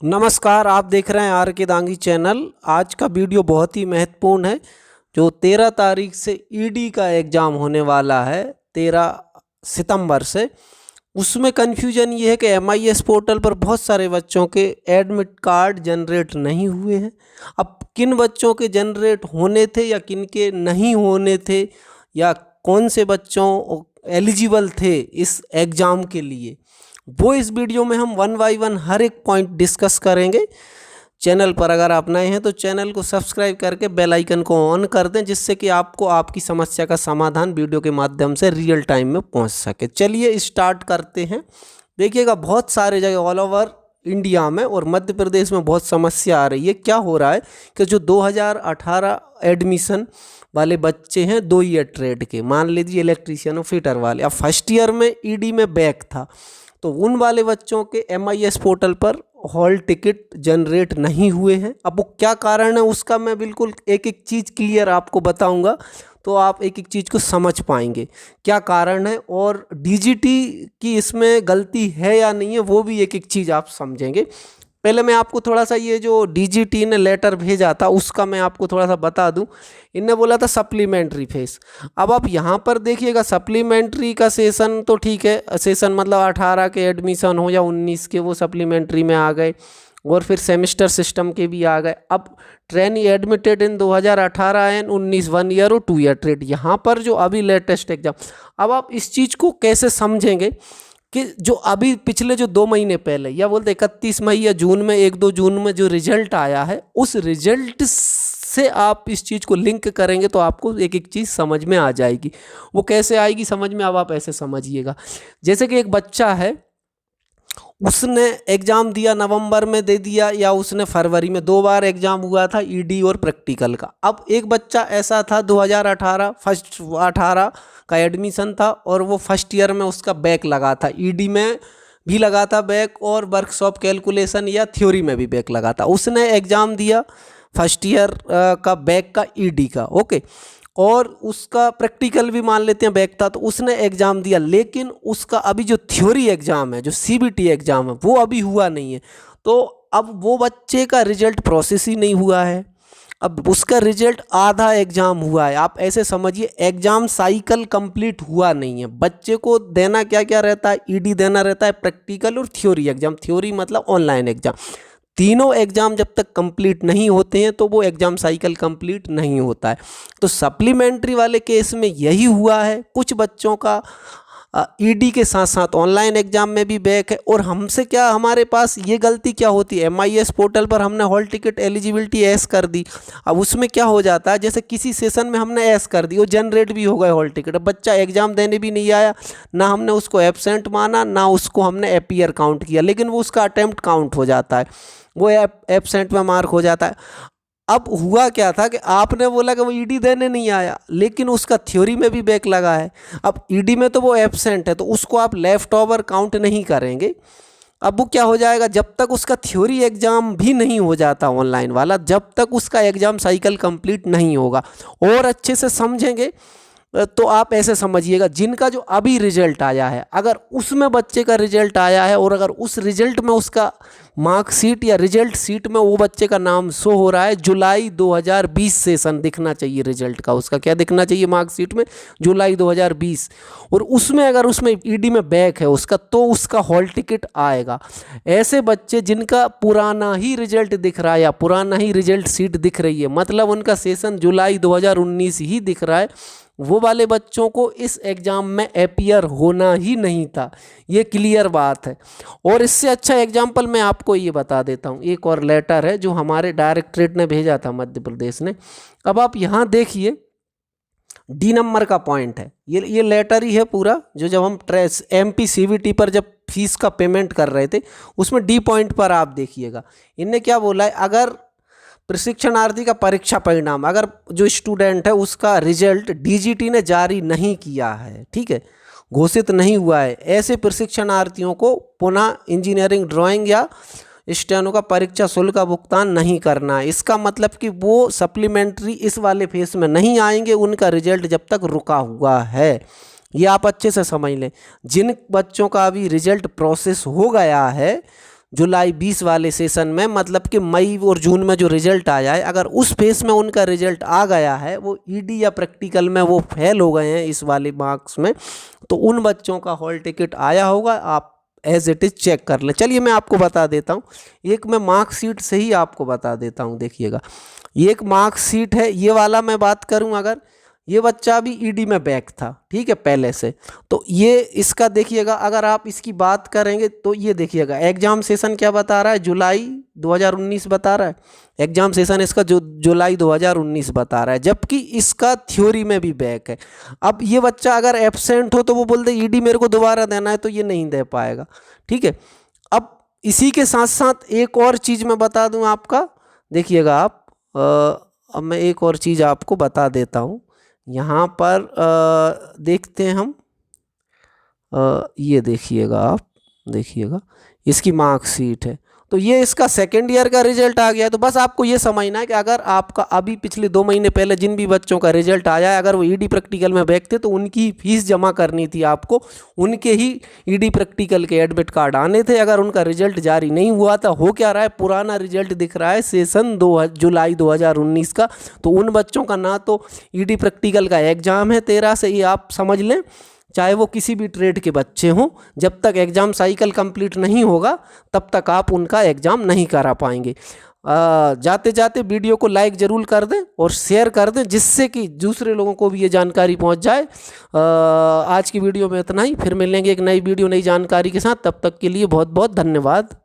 नमस्कार, आप देख रहे हैं आर के दांगी चैनल। आज का वीडियो बहुत ही महत्वपूर्ण है। जो 13 तारीख से ईडी का एग्ज़ाम होने वाला है, 13 सितंबर से, उसमें कन्फ्यूजन ये है कि MIS पोर्टल पर बहुत सारे बच्चों के एडमिट कार्ड जनरेट नहीं हुए हैं। अब किन बच्चों के जनरेट होने थे या किन के नहीं होने थे, या कौन से बच्चों एलिजिबल थे इस एग्ज़ाम के लिए, वो इस वीडियो में हम वन बाय वन हर एक पॉइंट डिस्कस करेंगे। चैनल पर अगर आप नए हैं तो चैनल को सब्सक्राइब करके बेल आइकन को ऑन कर दें, जिससे कि आपको आपकी समस्या का समाधान वीडियो के माध्यम से रियल टाइम में पहुंच सके। चलिए स्टार्ट करते हैं। देखिएगा, बहुत सारे जगह ऑल ओवर इंडिया में और मध्य प्रदेश में बहुत समस्या आ रही है। क्या हो रहा है कि जो 2018 एडमिशन वाले बच्चे हैं 2 ईयर ट्रेड के, मान लीजिए इलेक्ट्रीशियन और फिटर वाले, अब फर्स्ट ईयर में ईडी में बैक था, तो उन वाले बच्चों के MIS पोर्टल पर हॉल टिकट जनरेट नहीं हुए हैं। अब वो क्या कारण है उसका मैं बिल्कुल एक एक चीज़ क्लियर आपको बताऊंगा, तो आप एक एक चीज़ को समझ पाएंगे क्या कारण है, और DGT की इसमें गलती है या नहीं है वो भी एक एक चीज़ आप समझेंगे। पहले मैं आपको थोड़ा सा ये जो DGT ने लेटर भेजा था उसका मैं आपको थोड़ा सा बता दूं। इनने बोला था सप्लीमेंट्री फीस। अब आप यहाँ पर देखिएगा, सप्लीमेंट्री का सेशन तो ठीक है, सेशन मतलब 18 के एडमिशन हो या 19 के, वो सप्लीमेंट्री में आ गए, और फिर सेमेस्टर सिस्टम के भी आ गए। अब trainee admitted in 2018 and 19 1 year और 2 ईयर ट्रेड, यहाँ पर जो अभी लेटेस्ट एग्जाम, अब आप इस चीज़ को कैसे समझेंगे कि जो अभी पिछले जो 2 महीने पहले, या बोलते 31 मई या जून में, 1-2 जून में जो रिजल्ट आया है, उस रिजल्ट से आप इस चीज़ को लिंक करेंगे तो आपको एक एक चीज़ समझ में आ जाएगी। वो कैसे आएगी समझ में, अब आप ऐसे समझिएगा। जैसे कि एक बच्चा है, उसने एग्ज़ाम दिया, नवंबर में दे दिया या उसने फरवरी में, 2 बार एग्ज़ाम हुआ था ईडी और प्रैक्टिकल का। अब एक बच्चा ऐसा था 2018 फर्स्ट 18 का एडमिशन था, और वो फर्स्ट ईयर में उसका बैक लगा था, ईडी में भी लगा था बैक, और वर्कशॉप कैलकुलेशन या थ्योरी में भी बैक लगा था। उसने एग्ज़ाम दिया फर्स्ट ईयर का बैक का ईडी का, ओके, और उसका प्रैक्टिकल भी मान लेते हैं बैक था, तो उसने एग्ज़ाम दिया, लेकिन उसका अभी जो थ्योरी एग्ज़ाम है, जो CBT एग्ज़ाम है, वो अभी हुआ नहीं है। तो अब वो बच्चे का रिजल्ट प्रोसेस ही नहीं हुआ है। अब उसका रिजल्ट आधा एग्ज़ाम हुआ है। आप ऐसे समझिए, एग्ज़ाम साइकिल कंप्लीट हुआ नहीं है। बच्चे को देना क्या क्या रहता है, ईडी देना रहता है, प्रैक्टिकल और थ्योरी एग्ज़ाम। थ्योरी मतलब ऑनलाइन एग्ज़ाम। तीनों एग्ज़ाम जब तक कंप्लीट नहीं होते हैं तो वो एग्ज़ाम साइकिल कंप्लीट नहीं होता है। तो सप्लीमेंट्री वाले केस में यही हुआ है। कुछ बच्चों का ईडी के साथ साथ ऑनलाइन एग्ज़ाम में भी बैक है। और हमसे क्या, हमारे पास ये गलती क्या होती है, MIS पोर्टल पर हमने हॉल टिकट एलिजिबिलिटी ऐस कर दी। अब उसमें क्या हो जाता है, जैसे किसी सेशन में हमने ऐस कर दी, वो जनरेट भी हो गए हॉल टिकट, अब बच्चा एग्ज़ाम देने भी नहीं आया, ना हमने उसको एब्सेंट माना, ना उसको हमने अपीयर काउंट किया, लेकिन वो उसका अटेम्प्ट काउंट हो जाता है, वो एब्सेंट में मार्क हो जाता है। अब हुआ क्या था कि आपने बोला कि वो ईडी देने नहीं आया, लेकिन उसका थ्योरी में भी बैक लगा है। अब ईडी में तो वो एब्सेंट है, तो उसको आप लेफ्ट ओवर काउंट नहीं करेंगे। अब वो क्या हो जाएगा, जब तक उसका थ्योरी एग्ज़ाम भी नहीं हो जाता ऑनलाइन वाला, जब तक उसका एग्ज़ाम साइकिल कंप्लीट नहीं होगा। और अच्छे से समझेंगे तो आप ऐसे समझिएगा, जिनका जो अभी रिजल्ट आया है, अगर उसमें बच्चे का रिजल्ट आया है और अगर उस रिजल्ट में उसका मार्कशीट या रिजल्ट सीट में वो बच्चे का नाम शो हो रहा है, जुलाई 2020 सेशन दिखना चाहिए रिजल्ट का, उसका क्या दिखना चाहिए मार्कशीट में, जुलाई 2020, और उसमें अगर उसमें ईडी में बैक है उसका, तो उसका हॉल टिकट आएगा। ऐसे बच्चे जिनका पुराना ही रिजल्ट दिख रहा है या पुराना ही रिजल्ट सीट दिख रही है, मतलब उनका सेशन जुलाई 2019 ही दिख रहा है, वो वाले बच्चों को इस एग्ज़ाम में अपीयर होना ही नहीं था। ये क्लियर बात है। और इससे अच्छा एग्जाम्पल मैं आपको ये बता देता हूँ। एक और लेटर है जो हमारे डायरेक्टरेट ने भेजा था, मध्य प्रदेश ने। अब आप यहाँ देखिए, D नंबर का पॉइंट है, ये लेटर ही है पूरा, जो जब हम MP CBT पर जब फीस का पेमेंट कर रहे थे, उसमें D पॉइंट पर आप देखिएगा, इनने क्या बोला है, अगर प्रशिक्षणार्थी का परीक्षा परिणाम, अगर जो स्टूडेंट है उसका रिजल्ट DGT ने जारी नहीं किया है, ठीक है, घोषित नहीं हुआ है, ऐसे प्रशिक्षणार्थियों को पुनः इंजीनियरिंग ड्राइंग या स्टेनो का परीक्षा शुल्क का भुगतान नहीं करना है। इसका मतलब कि वो सप्लीमेंट्री इस वाले फेस में नहीं आएंगे, उनका रिजल्ट जब तक रुका हुआ है। ये आप अच्छे से समझ लें। जिन बच्चों का अभी रिजल्ट प्रोसेस हो गया है, जुलाई 20 वाले सेशन में, मतलब कि मई और जून में जो रिजल्ट आया है, अगर उस फेस में उनका रिजल्ट आ गया है, वो ईडी या प्रैक्टिकल में वो फेल हो गए हैं इस वाले मार्क्स में, तो उन बच्चों का हॉल टिकट आया होगा, आप एज इट इज़ चेक कर लें। चलिए मैं आपको बता देता हूँ, एक मैं मार्कशीट से ही आपको बता देता हूँ। देखिएगा, ये एक मार्कशीट है, ये वाला मैं बात करूँ, अगर ये बच्चा भी ईडी में बैक था, ठीक है, पहले से, तो ये इसका देखिएगा, अगर आप इसकी बात करेंगे तो ये देखिएगा, एग्जाम सेशन क्या बता रहा है, जुलाई 2019 बता रहा है, एग्जाम सेशन इसका जो जुलाई 2019 बता रहा है, जबकि इसका थ्योरी में भी बैक है। अब ये बच्चा अगर एब्सेंट हो तो वो बोलते ईडी मेरे को दोबारा देना है, तो ये नहीं दे पाएगा, ठीक है। अब इसी के साथ साथ एक और चीज़ मैं बता दूं आपका, देखिएगा आप, अब मैं एक और चीज़ आपको बता देता हूँ। यहाँ पर देखते हैं हम, ये देखिएगा आप, देखिएगा इसकी मार्कशीट है, तो ये इसका सेकेंड ईयर का रिजल्ट आ गया है। तो बस आपको ये समझना है कि अगर आपका अभी पिछले 2 महीने पहले जिन भी बच्चों का रिजल्ट आया है, अगर वो ईडी प्रैक्टिकल में बैक थे तो उनकी फीस जमा करनी थी आपको, उनके ही ईडी प्रैक्टिकल के एडमिट कार्ड आने थे। अगर उनका रिजल्ट जारी नहीं हुआ था, हो क्या रहा है, पुराना रिजल्ट दिख रहा है सेशन जुलाई 2019 का, तो उन बच्चों का ना तो ईडी प्रैक्टिकल का एग्ज़ाम है 13 से, ये आप समझ लें, चाहे वो किसी भी ट्रेड के बच्चे हों, जब तक एग्ज़ाम साइकिल कंप्लीट नहीं होगा तब तक आप उनका एग्ज़ाम नहीं करा पाएंगे। जाते जाते वीडियो को लाइक ज़रूर कर दें और शेयर कर दें, जिससे कि दूसरे लोगों को भी ये जानकारी पहुंच जाए। आज की वीडियो में इतना ही, फिर मिलेंगे एक नई वीडियो नई जानकारी के साथ, तब तक के लिए बहुत बहुत धन्यवाद।